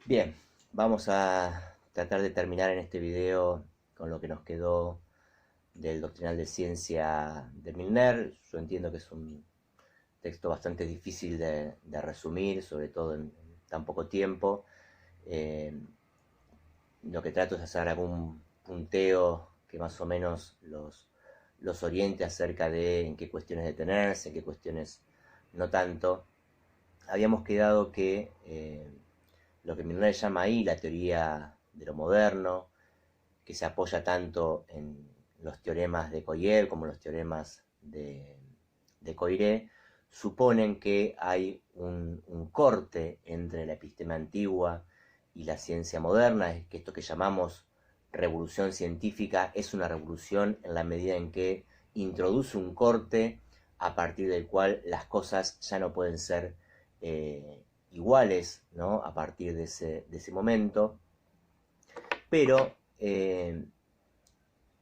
Bien, vamos a tratar de terminar en este video con lo que nos quedó del Doctrinal de Ciencia de Milner. Yo entiendo que es un texto bastante difícil de resumir, sobre todo en tan poco tiempo. Eh, lo que trato es hacer algún punteo que más o menos los oriente acerca de en qué cuestiones detenerse, en qué cuestiones no tanto. Habíamos quedado que lo que Milner llama ahí la teoría de lo moderno, que se apoya tanto en los teoremas de Coyer como los teoremas de Coiré, suponen que hay un corte entre la episteme antigua y la ciencia moderna, es que esto que llamamos revolución científica es una revolución en la medida en que introduce un corte a partir del cual las cosas ya no pueden ser iguales, ¿no? A partir de ese momento, pero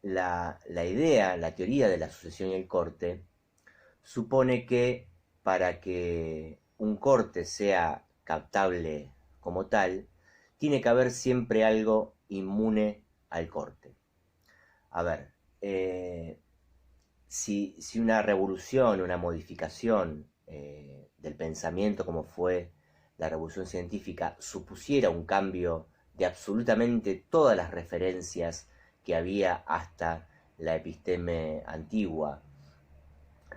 la idea, la teoría de la sucesión y el corte, supone que para que un corte sea captable como tal, tiene que haber siempre algo inmune al corte. A ver, si una revolución, una modificación del pensamiento como fue la revolución científica, supusiera un cambio de absolutamente todas las referencias que había hasta la episteme antigua,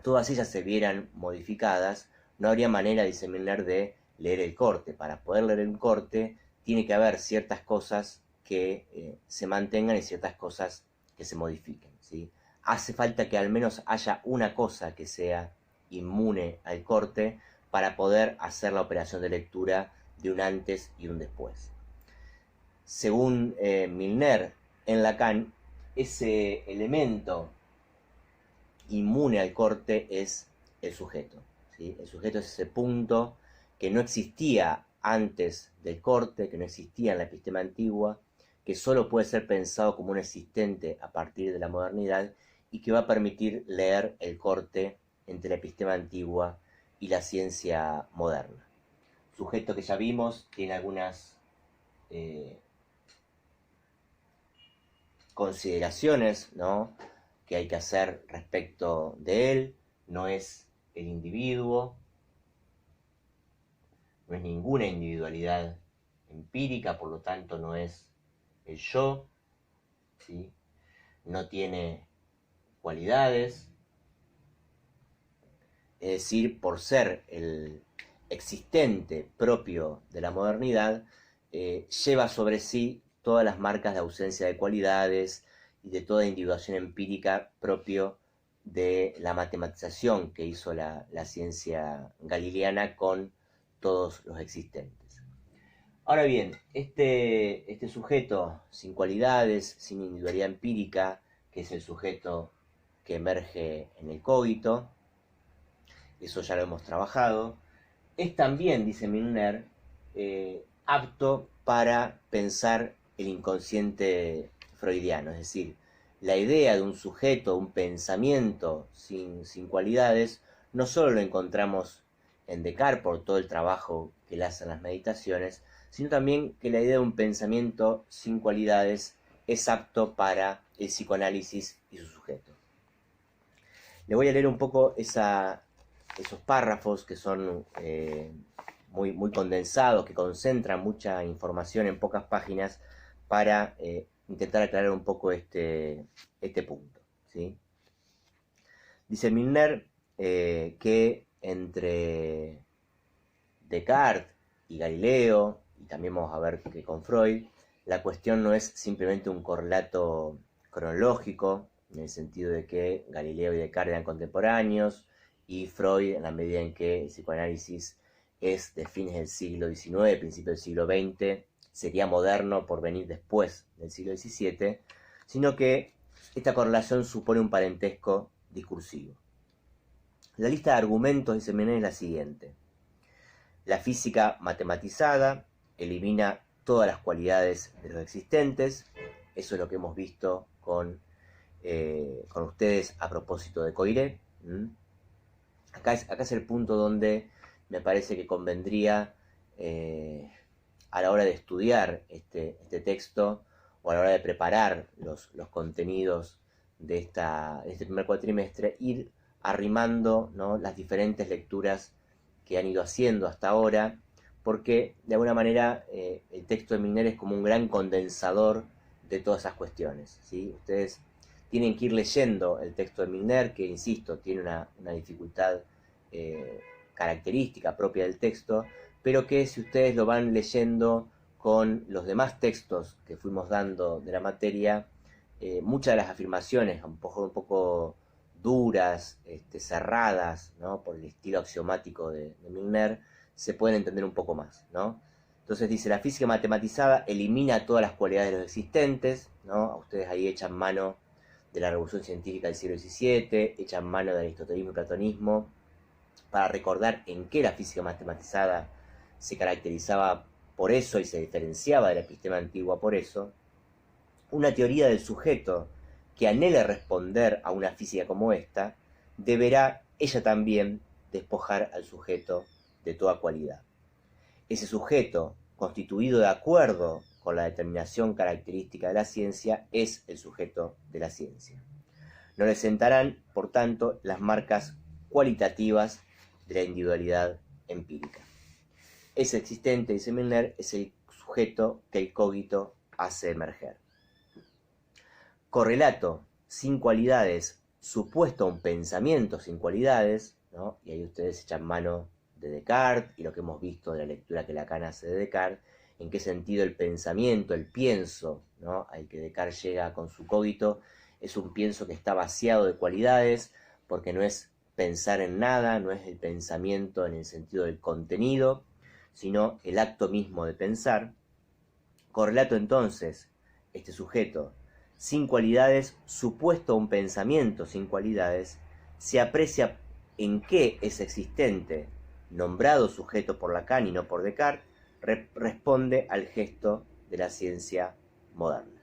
todas ellas se vieran modificadas, no habría manera, dice Milner, de leer el corte. Para poder leer un corte tiene que haber ciertas cosas que se mantengan y ciertas cosas que se modifiquen, ¿sí? Hace falta que al menos haya una cosa que sea inmune al corte para poder hacer la operación de lectura de un antes y un después. Según Milner, en Lacan, ese elemento inmune al corte es el sujeto, ¿sí? El sujeto es ese punto que no existía antes del corte, que no existía en la epistema antigua, que solo puede ser pensado como un existente a partir de la modernidad y que va a permitir leer el corte entre la epistema antigua y la ciencia moderna. Sujeto que ya vimos tiene algunas eh, consideraciones, ¿no?, que hay que hacer respecto de él. No es el individuo, no es ninguna individualidad empírica, por lo tanto no es el yo, ¿sí? No tiene cualidades, es decir, por ser el existente propio de la modernidad, lleva sobre sí todas las marcas de ausencia de cualidades y de toda individuación empírica propio de la matematización que hizo la ciencia galileana con todos los existentes. Ahora bien, este sujeto sin cualidades, sin individualidad empírica, que es el sujeto que emerge en el cogito, eso ya lo hemos trabajado, es también, dice Milner, apto para pensar el inconsciente freudiano, es decir, la idea de un sujeto, un pensamiento sin cualidades, no solo lo encontramos en Descartes por todo el trabajo que le hacen las meditaciones, sino también que la idea de un pensamiento sin cualidades es apto para el psicoanálisis y su sujeto. Le voy a leer un poco esos párrafos que son muy condensados, que concentran mucha información en pocas páginas para intentar aclarar un poco este punto, ¿sí? Dice Milner que entre Descartes y Galileo, y también vamos a ver que con Freud, la cuestión no es simplemente un correlato cronológico, en el sentido de que Galileo y Descartes eran contemporáneos, y Freud, en la medida en que el psicoanálisis es de fines del siglo XIX, principios del siglo XX, sería moderno por venir después del siglo XVII, sino que esta correlación supone un parentesco discursivo. La lista de argumentos de Seminary es la siguiente. La física matematizada elimina todas las cualidades de los existentes. Eso es lo que hemos visto con ustedes a propósito de Coiré. Acá es el punto donde me parece que convendría a la hora de estudiar este texto o a la hora de preparar los contenidos de este primer cuatrimestre, ir arrimando, ¿no?, las diferentes lecturas que han ido haciendo hasta ahora, porque de alguna manera el texto de Milner es como un gran condensador de todas esas cuestiones, ¿sí? Ustedes tienen que ir leyendo el texto de Milner, que insisto, tiene una dificultad característica propia del texto, pero que si ustedes lo van leyendo con los demás textos que fuimos dando de la materia, muchas de las afirmaciones un poco duras, cerradas, ¿no?, por el estilo axiomático de Milner, se pueden entender un poco más, ¿no? Entonces dice, la física matematizada elimina todas las cualidades de los existentes, ¿no? Ustedes ahí echan mano de la revolución científica del siglo XVII, echan mano del aristotelismo y platonismo, para recordar en qué la física matematizada se caracterizaba por eso y se diferenciaba de la epistema antigua por eso. Una teoría del sujeto que anhele responder a una física como esta, deberá ella también despojar al sujeto de toda cualidad. Ese sujeto, constituido de acuerdo con la determinación característica de la ciencia, es el sujeto de la ciencia. No le sentarán, por tanto, las marcas cualitativas de la individualidad empírica. Ese existente, dice Milner, es el sujeto que el cogito hace emerger. Correlato sin cualidades, supuesto a un pensamiento sin cualidades, ¿no? Y ahí ustedes echan mano de Descartes y lo que hemos visto de la lectura que Lacan hace de Descartes, en qué sentido el pensamiento, el pienso, ¿no?, al que Descartes llega con su cogito, es un pienso que está vaciado de cualidades, porque no es pensar en nada, no es el pensamiento en el sentido del contenido, sino el acto mismo de pensar. Correlato entonces, este sujeto sin cualidades, supuesto a un pensamiento sin cualidades, se aprecia en qué es existente, nombrado sujeto por Lacan y no por Descartes, responde al gesto de la ciencia moderna.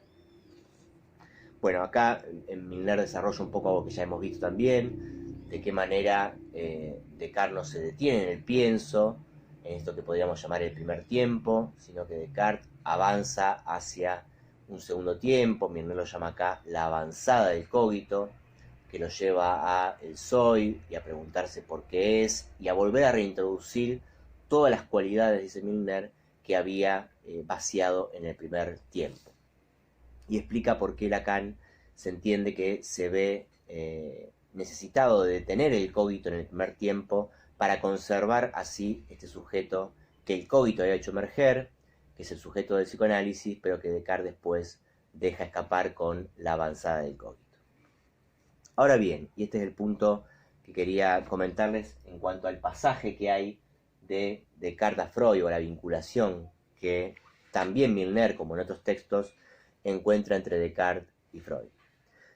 Bueno, acá en Milner desarrolla un poco algo que ya hemos visto también, de qué manera Descartes no se detiene en el pienso, en esto que podríamos llamar el primer tiempo, sino que Descartes avanza hacia un segundo tiempo. Milner lo llama acá la avanzada del cogito, que lo lleva a el soy y a preguntarse por qué es, y a volver a reintroducir todas las cualidades, dice Milner, que había vaciado en el primer tiempo. Y explica por qué Lacan se entiende que se ve necesitado de detener el cogito en el primer tiempo para conservar así este sujeto que el cogito había hecho emerger, que es el sujeto del psicoanálisis, pero que Descartes después deja escapar con la avanzada del cogito. Ahora bien, y este es el punto que quería comentarles en cuanto al pasaje que hay de Descartes a Freud, o la vinculación que también Milner, como en otros textos, encuentra entre Descartes y Freud.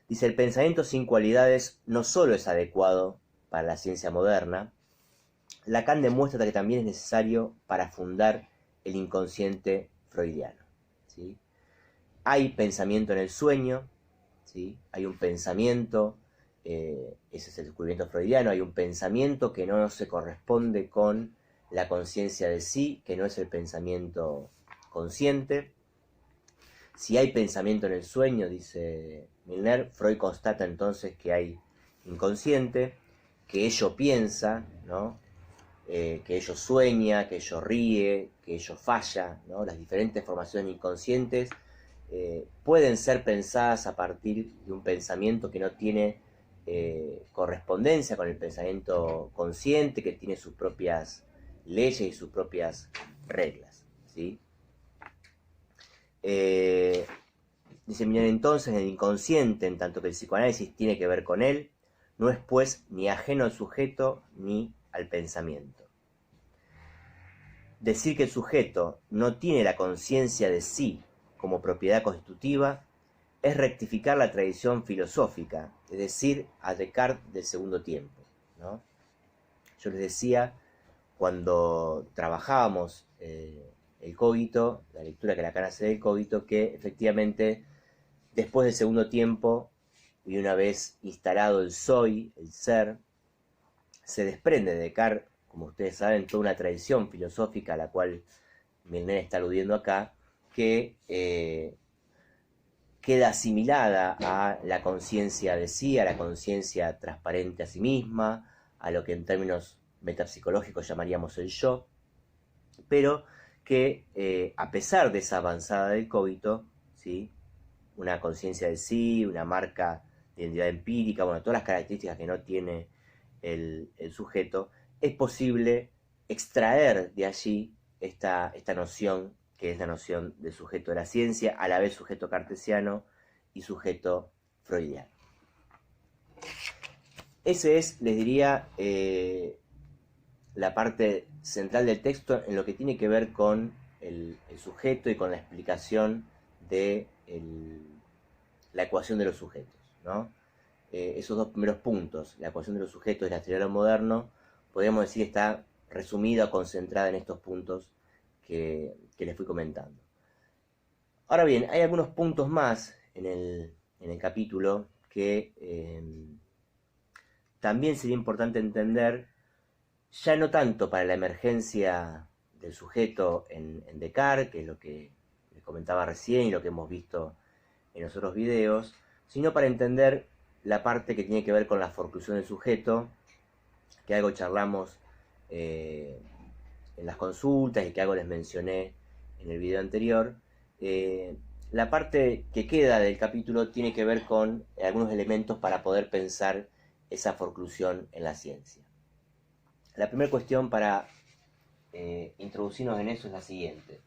Dice, el pensamiento sin cualidades no solo es adecuado para la ciencia moderna, Lacan demuestra que también es necesario para fundar el inconsciente freudiano, ¿sí? Hay pensamiento en el sueño, ¿sí? Hay un pensamiento, ese es el descubrimiento freudiano, hay un pensamiento que no se corresponde con la conciencia de sí, que no es el pensamiento consciente. Si hay pensamiento en el sueño, dice Milner, Freud constata entonces que hay inconsciente, que ello piensa, ¿no?, que ello sueña, que ello ríe, que ello falla, ¿no? Las diferentes formaciones inconscientes pueden ser pensadas a partir de un pensamiento que no tiene correspondencia con el pensamiento consciente, que tiene sus propias leyes y sus propias reglas, ¿sí? Dice Milner entonces, el inconsciente, en tanto que el psicoanálisis tiene que ver con él, no es pues ni ajeno al sujeto ni al pensamiento. Decir que el sujeto no tiene la conciencia de sí como propiedad constitutiva es rectificar la tradición filosófica, es decir, a Descartes del segundo tiempo, ¿no? Yo les decía, cuando trabajábamos el cogito, la lectura que Lacan hace del cogito, que efectivamente después del segundo tiempo, y una vez instalado el soy, el ser, se desprende de Descartes, como ustedes saben, toda una tradición filosófica a la cual Milner está aludiendo acá, que queda asimilada a la conciencia de sí, a la conciencia transparente a sí misma, a lo que en términos metapsicológicos llamaríamos el yo, pero que a pesar de esa avanzada del cogito, ¿sí? Una conciencia de sí, una marca de identidad empírica, bueno, todas las características que no tiene el sujeto, es posible extraer de allí esta noción, que es la noción de sujeto de la ciencia, a la vez sujeto cartesiano y sujeto freudiano. Ese es, les diría, la parte central del texto en lo que tiene que ver con el sujeto y con la explicación de la ecuación de los sujetos, ¿no? Esos dos primeros puntos, la ecuación de los sujetos y la teoría de lo moderno, podríamos decir está resumida o concentrada en estos puntos que les fui comentando. Ahora bien, hay algunos puntos más en el capítulo que también sería importante entender, ya no tanto para la emergencia del sujeto en Descartes, que es lo que les comentaba recién y lo que hemos visto en los otros videos, sino para entender la parte que tiene que ver con la forclusión del sujeto, que algo charlamos en las consultas y que algo les mencioné en el video anterior. La parte que queda del capítulo tiene que ver con algunos elementos para poder pensar esa forclusión en la ciencia. La primera cuestión para introducirnos en eso es la siguiente.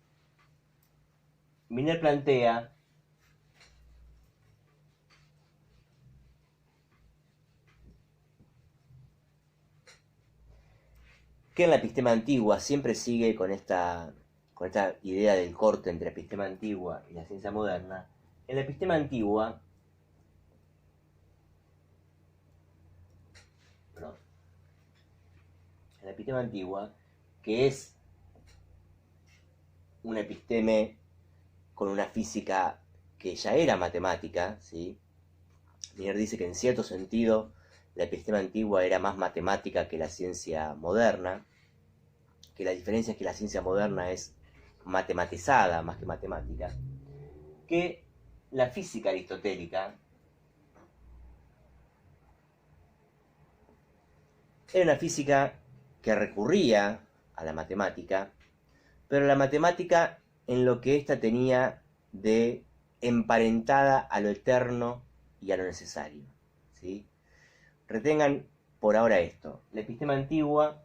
Milner plantea que en la epistema antigua siempre sigue con esta idea del corte entre la epistema antigua y la ciencia moderna. En la epistema antigua, que es una episteme con una física que ya era matemática, ¿sí? Milner dice que en cierto sentido la epistema antigua era más matemática que la ciencia moderna, que la diferencia es que la ciencia moderna es matematizada más que matemática, que la física aristotélica era una física que recurría a la matemática, pero la matemática en lo que ésta tenía de emparentada a lo eterno y a lo necesario, ¿sí? Retengan por ahora esto. La epistema antigua,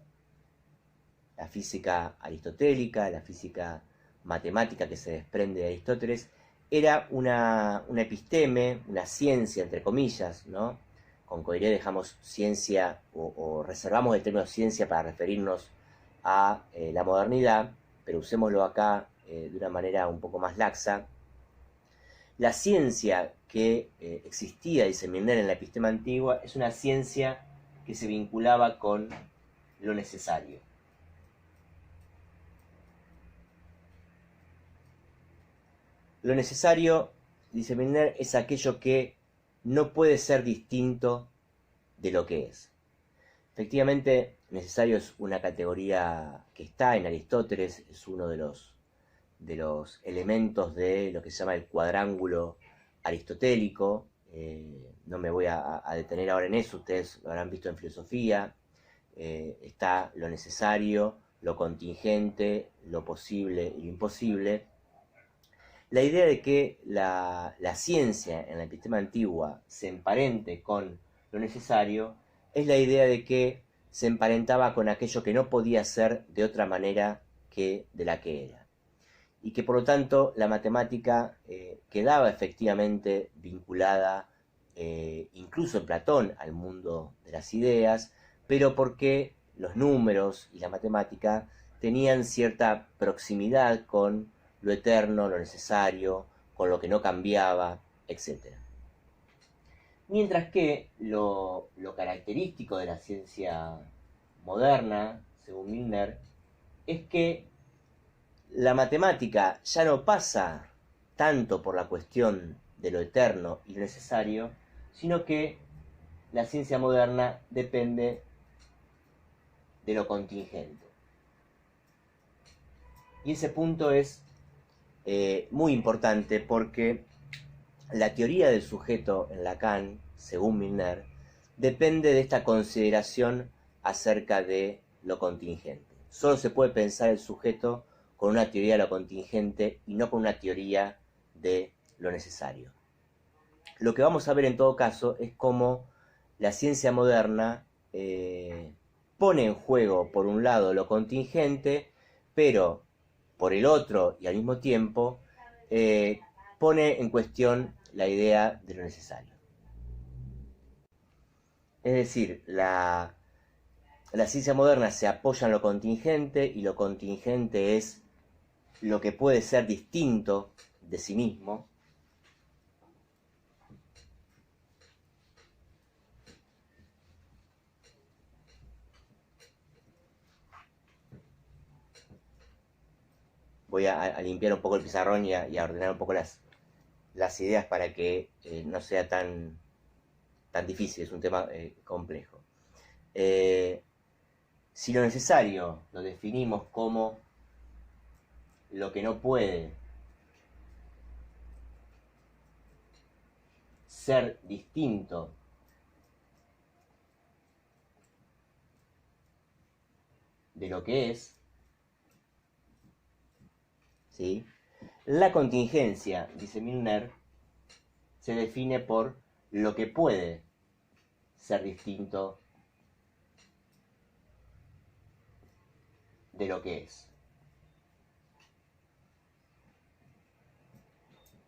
la física aristotélica, la física matemática que se desprende de Aristóteles, era una episteme, una ciencia, entre comillas, ¿no? Con coherencia dejamos ciencia o reservamos el término ciencia para referirnos a la modernidad, pero usémoslo acá de una manera un poco más laxa. La ciencia que existía, dice Milner, en la epistema antigua, es una ciencia que se vinculaba con lo necesario. Lo necesario, dice Milner, es aquello que no puede ser distinto de lo que es. Efectivamente, necesario es una categoría que está en Aristóteles, es uno de los elementos de lo que se llama el cuadrángulo aristotélico. No me voy a detener ahora en eso, ustedes lo habrán visto en filosofía. Está lo necesario, lo contingente, lo posible y lo imposible. La idea de que la ciencia en la epistema antigua se emparente con lo necesario es la idea de que se emparentaba con aquello que no podía ser de otra manera que de la que era. Y que por lo tanto la matemática quedaba efectivamente vinculada, incluso en Platón, al mundo de las ideas, pero porque los números y la matemática tenían cierta proximidad con lo eterno, lo necesario, con lo que no cambiaba, etc. Mientras que lo característico de la ciencia moderna, según Milner, es que la matemática ya no pasa tanto por la cuestión de lo eterno y lo necesario, sino que la ciencia moderna depende de lo contingente. Y ese punto es muy importante porque la teoría del sujeto en Lacan, según Milner, depende de esta consideración acerca de lo contingente. Solo se puede pensar el sujeto con una teoría de lo contingente y no con una teoría de lo necesario. Lo que vamos a ver en todo caso es cómo la ciencia moderna pone en juego, por un lado, lo contingente, pero por el otro y al mismo tiempo pone en cuestión la idea de lo necesario. Es decir, la ciencia moderna se apoya en lo contingente y lo contingente es lo que puede ser distinto de sí mismo. Voy a limpiar un poco el pizarrón y a ordenar un poco las ideas para que no sea tan difícil, es un tema complejo. Si lo necesario lo definimos como lo que no puede ser distinto de lo que es, ¿sí? La contingencia, dice Milner, se define por lo que puede ser distinto de lo que es.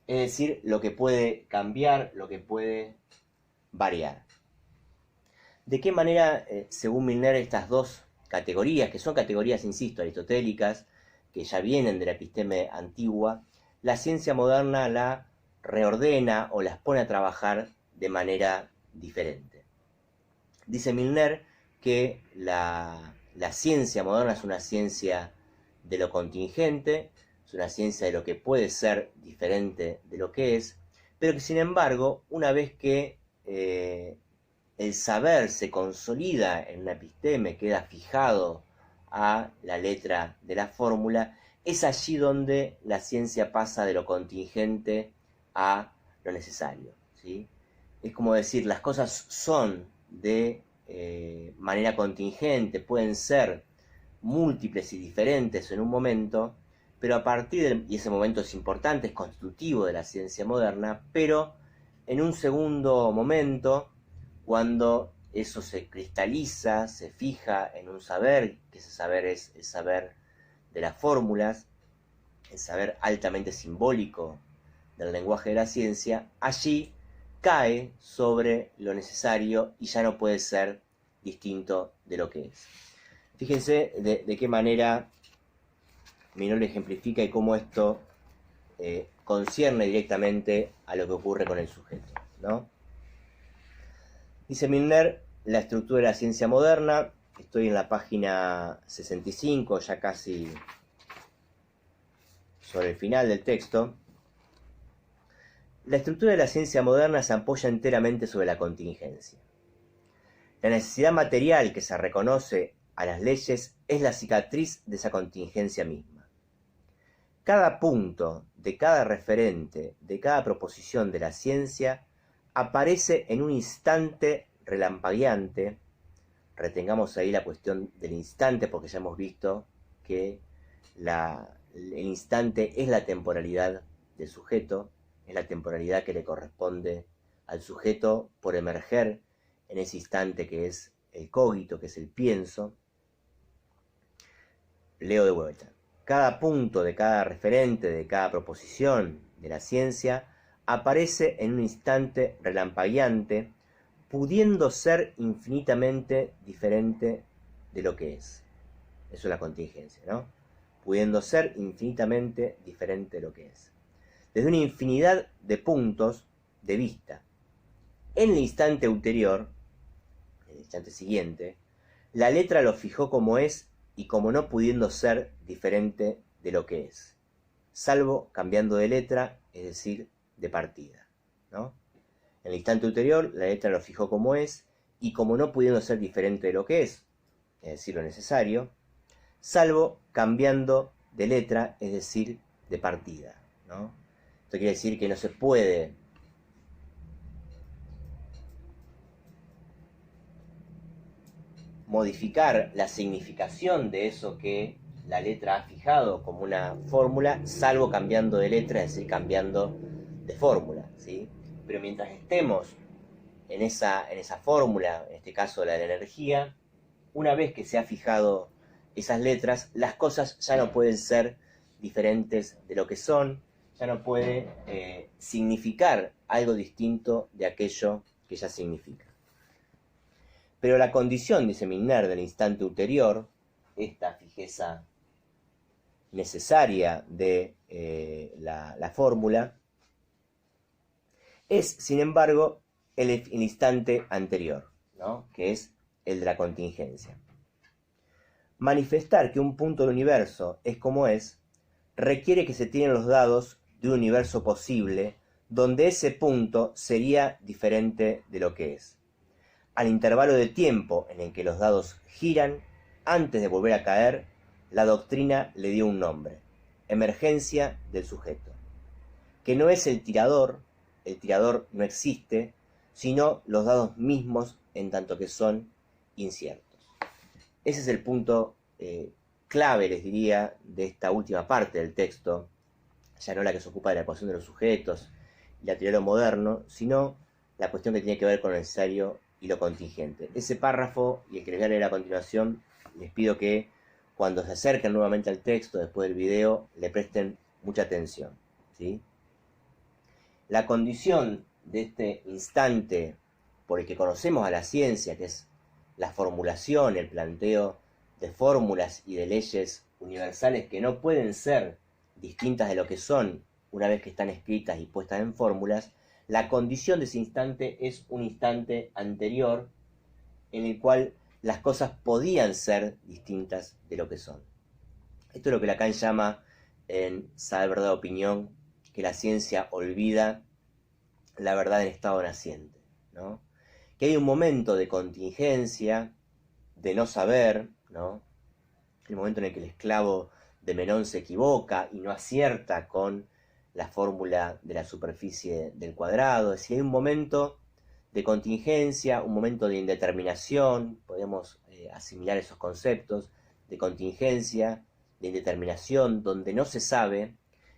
Es decir, lo que puede cambiar, lo que puede variar. ¿De qué manera, según Milner, estas dos categorías, que son categorías, insisto, aristotélicas, que ya vienen de la episteme antigua, la ciencia moderna la reordena o las pone a trabajar de manera diferente? Dice Milner que la ciencia moderna es una ciencia de lo contingente, es una ciencia de lo que puede ser diferente de lo que es, pero que sin embargo, una vez que el saber se consolida en una episteme, queda fijado a la letra de la fórmula, es allí donde la ciencia pasa de lo contingente a lo necesario, ¿sí? Es como decir, las cosas son de manera contingente, pueden ser múltiples y diferentes en un momento, pero a partir de, y ese momento es importante, es constitutivo de la ciencia moderna, pero en un segundo momento, cuando eso se cristaliza, se fija en un saber, que ese saber es el saber de las fórmulas, el saber altamente simbólico del lenguaje de la ciencia, allí cae sobre lo necesario y ya no puede ser distinto de lo que es. Fíjense de qué manera Milner ejemplifica y cómo esto concierne directamente a lo que ocurre con el sujeto, ¿no? Dice Milner, la estructura de la ciencia moderna, estoy en la página 65, ya casi sobre el final del texto. La estructura de la ciencia moderna se apoya enteramente sobre la contingencia. La necesidad material que se reconoce a las leyes es la cicatriz de esa contingencia misma. Cada punto de cada referente, de cada proposición de la ciencia, aparece en un instante relampagueante. Retengamos ahí la cuestión del instante porque ya hemos visto que el instante es la temporalidad del sujeto, es la temporalidad que le corresponde al sujeto por emerger en ese instante que es el cogito, que es el pienso. Leo de vuelta. Cada punto de cada referente, de cada proposición de la ciencia, aparece en un instante relampagueante, pudiendo ser infinitamente diferente de lo que es. Eso es la contingencia, ¿no? Pudiendo ser infinitamente diferente de lo que es. Desde una infinidad de puntos de vista. En el instante ulterior, en el instante siguiente, la letra lo fijó como es y como no pudiendo ser diferente de lo que es, salvo cambiando de letra, es decir, de partida, ¿no? En el instante ulterior, la letra lo fijó como es y como no pudiendo ser diferente de lo que es decir, lo necesario, salvo cambiando de letra, es decir, de partida, ¿no? Esto quiere decir que no se puede modificar la significación de eso que la letra ha fijado como una fórmula, salvo cambiando de letra, es decir, cambiando de fórmula, ¿sí? Pero mientras estemos en esa fórmula, en este caso la de la energía, una vez que se ha fijado esas letras, las cosas ya no pueden ser diferentes de lo que son, ya no puede significar algo distinto de aquello que ya significa. Pero la condición, dice Milner, del instante ulterior, esta fijeza necesaria de la fórmula, es, sin embargo, el instante anterior, ¿no? Que es el de la contingencia. Manifestar que un punto del universo es como es, requiere que se tienen los dados de un universo posible, donde ese punto sería diferente de lo que es. Al intervalo de tiempo en el que los dados giran, antes de volver a caer, la doctrina le dio un nombre: emergencia del sujeto, que no es el tirador no existe, sino los dados mismos en tanto que son inciertos. Ese es el punto clave, les diría, de esta última parte del texto, ya no la que se ocupa de la ecuación de los sujetos y la teoría de lo moderno, sino la cuestión que tiene que ver con lo necesario y lo contingente. Ese párrafo y el que les voy a leer a continuación, les pido que cuando se acerquen nuevamente al texto después del video, le presten mucha atención, ¿sí? La condición de este instante por el que conocemos a la ciencia, que es la formulación, el planteo de fórmulas y de leyes universales que no pueden ser distintas de lo que son una vez que están escritas y puestas en fórmulas, la condición de ese instante es un instante anterior en el cual las cosas podían ser distintas de lo que son. Esto es lo que Lacan llama en Saber, Verdad, Opinión, que la ciencia olvida la verdad en estado naciente, ¿no? Que hay un momento de contingencia, de no saber, ¿no? El momento en el que el esclavo de Menón se equivoca y no acierta con la fórmula de la superficie del cuadrado. Es decir, hay un momento de contingencia, un momento de indeterminación, podemos asimilar esos conceptos de contingencia, de indeterminación, donde no se sabe,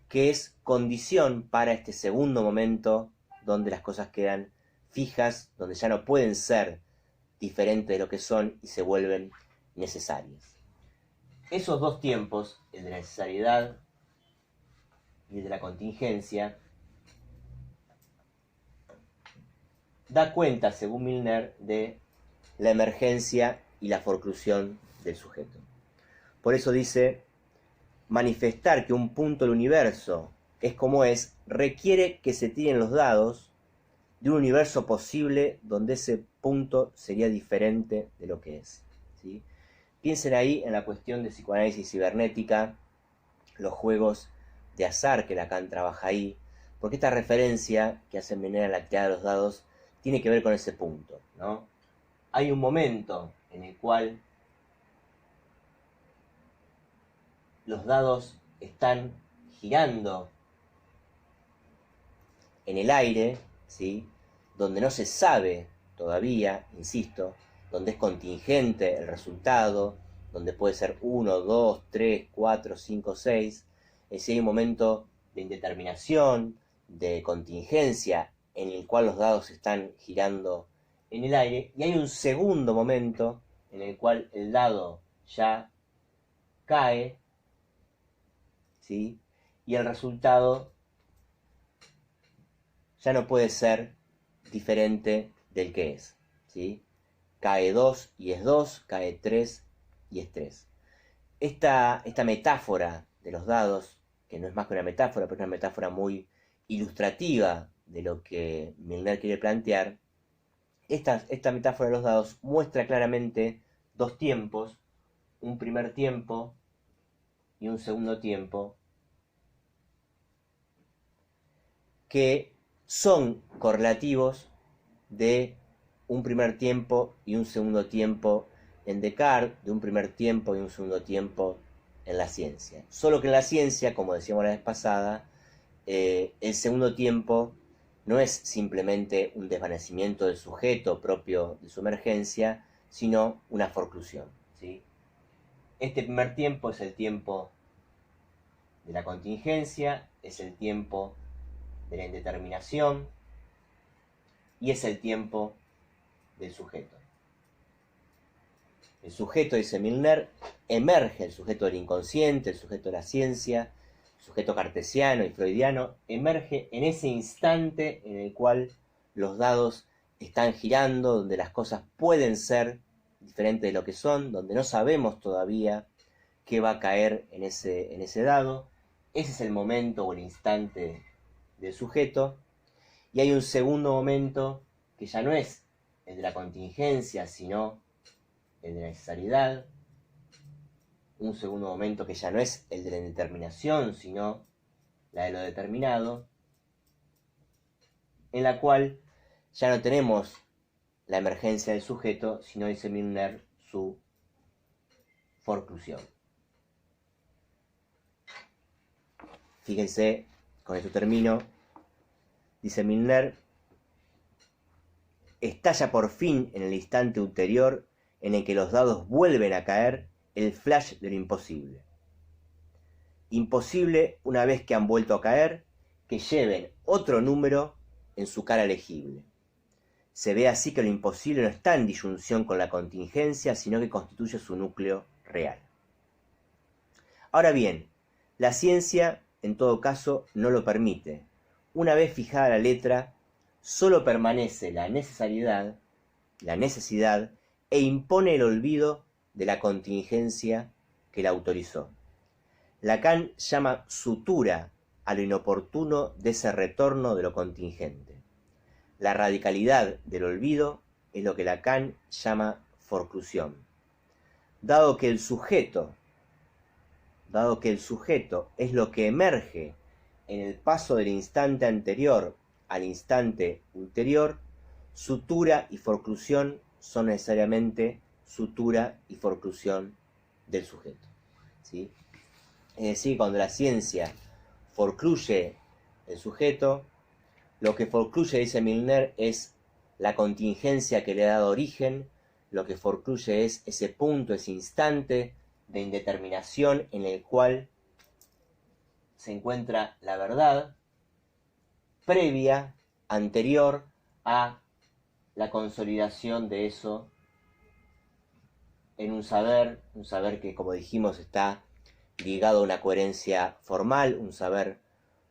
que es condición para este segundo momento donde las cosas quedan fijas, donde ya no pueden ser diferentes de lo que son y se vuelven necesarias. Esos dos tiempos, el de la necesariedad y el de la contingencia, da cuenta, según Milner, de la emergencia y la forclusión del sujeto. Por eso dice, manifestar que un punto del universo es como es, requiere que se tiren los dados de un universo posible donde ese punto sería diferente de lo que es, ¿sí? Piensen ahí en la cuestión de psicoanálisis cibernética, los juegos de azar que Lacan trabaja ahí, porque esta referencia que hace Milner a la actividad de los dados tiene que ver con ese punto, ¿no? Hay un momento en el cual los dados están girando en el aire, ¿sí? Donde no se sabe todavía, insisto, donde es contingente el resultado, donde puede ser 1, 2, 3, 4, 5, 6, es decir, hay un momento de indeterminación, de contingencia, en el cual los dados están girando en el aire, y hay un segundo momento en el cual el dado ya cae, ¿sí? Y el resultado ya no puede ser diferente del que es, ¿sí? Cae 2 y es 2, cae 3 y es 3. Esta metáfora de los dados, que no es más que una metáfora, pero es una metáfora muy ilustrativa de lo que Milner quiere plantear, esta metáfora de los dados muestra claramente dos tiempos, un primer tiempo y un segundo tiempo, que son correlativos de un primer tiempo y un segundo tiempo en Descartes, de un primer tiempo y un segundo tiempo en la ciencia. Solo que en la ciencia, como decíamos la vez pasada, el segundo tiempo no es simplemente un desvanecimiento del sujeto propio de su emergencia, sino una forclusión, ¿sí? Este primer tiempo es el tiempo de la contingencia, es el tiempo de la indeterminación y es el tiempo del sujeto. El sujeto, dice Milner, emerge, el sujeto del inconsciente, el sujeto de la ciencia, el sujeto cartesiano y freudiano, emerge en ese instante en el cual los dados están girando, donde las cosas pueden ser diferentes de lo que son, donde no sabemos todavía qué va a caer en ese dado. Ese es el momento o el instante del sujeto. Y hay un segundo momento que ya no es el de la contingencia, sino el de la necesidad. Un segundo momento que ya no es el de la indeterminación, sino la de lo determinado, en la cual ya no tenemos la emergencia del sujeto, sino, dice Milner, su forclusión. Fíjense, con esto termino, dice Milner, estalla por fin en el instante ulterior en el que los dados vuelven a caer el flash de lo imposible. Imposible, una vez que han vuelto a caer, que lleven otro número en su cara legible. Se ve así que lo imposible no está en disyunción con la contingencia, sino que constituye su núcleo real. Ahora bien, la ciencia, en todo caso, no lo permite. Una vez fijada la letra, solo permanece la necesidad, e impone el olvido de la contingencia que la autorizó. Lacan llama sutura a lo inoportuno de ese retorno de lo contingente. La radicalidad del olvido es lo que Lacan llama forclusión. Dado que el sujeto es lo que emerge en el paso del instante anterior al instante ulterior, sutura y forclusión son necesariamente sutura y forclusión del sujeto, ¿sí? Es decir, cuando la ciencia forcluye el sujeto, lo que forcluye, dice Milner, es la contingencia que le ha dado origen, lo que forcluye es ese punto, ese instante de indeterminación en el cual se encuentra la verdad previa, anterior a la consolidación de eso en un saber que, como dijimos, está ligado a una coherencia formal, un saber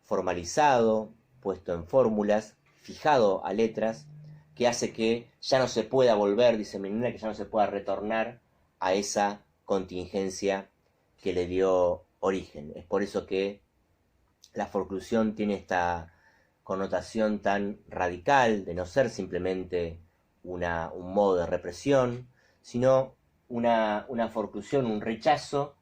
formalizado, puesto en fórmulas, fijado a letras, que hace que ya no se pueda volver, dice Milner, que ya no se pueda retornar a esa contingencia que le dio origen. Es por eso que la forclusión tiene esta connotación tan radical de no ser simplemente un modo de represión, sino una forclusión, un rechazo,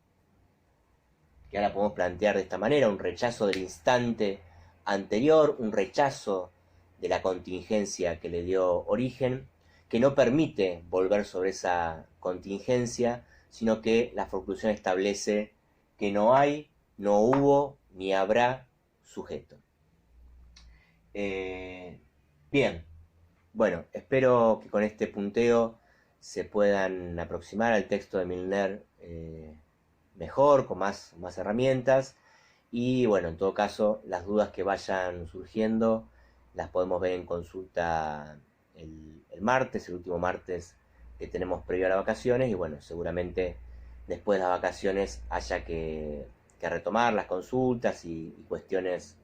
que ahora podemos plantear de esta manera, un rechazo del instante anterior, un rechazo de la contingencia que le dio origen, que no permite volver sobre esa contingencia, sino que la forclusión establece que no hay, no hubo, ni habrá sujeto. Bien, bueno, espero que con este punteo se puedan aproximar al texto de Milner mejor, con más herramientas, y bueno, en todo caso, las dudas que vayan surgiendo las podemos ver en consulta el martes, el último martes que tenemos previo a las vacaciones, y bueno, seguramente después de las vacaciones haya que retomar las consultas y cuestiones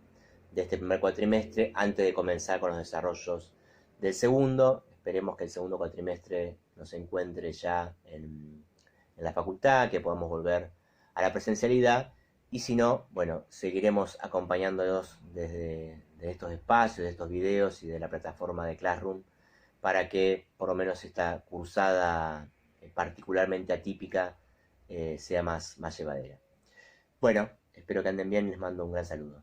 de este primer cuatrimestre antes de comenzar con los desarrollos del segundo. Esperemos que el segundo cuatrimestre nos encuentre ya en la facultad, que podamos volver a la presencialidad, y si no, bueno, seguiremos acompañándolos desde estos espacios, de estos videos y de la plataforma de Classroom, para que por lo menos esta cursada particularmente atípica sea más llevadera. Bueno, espero que anden bien y les mando un gran saludo.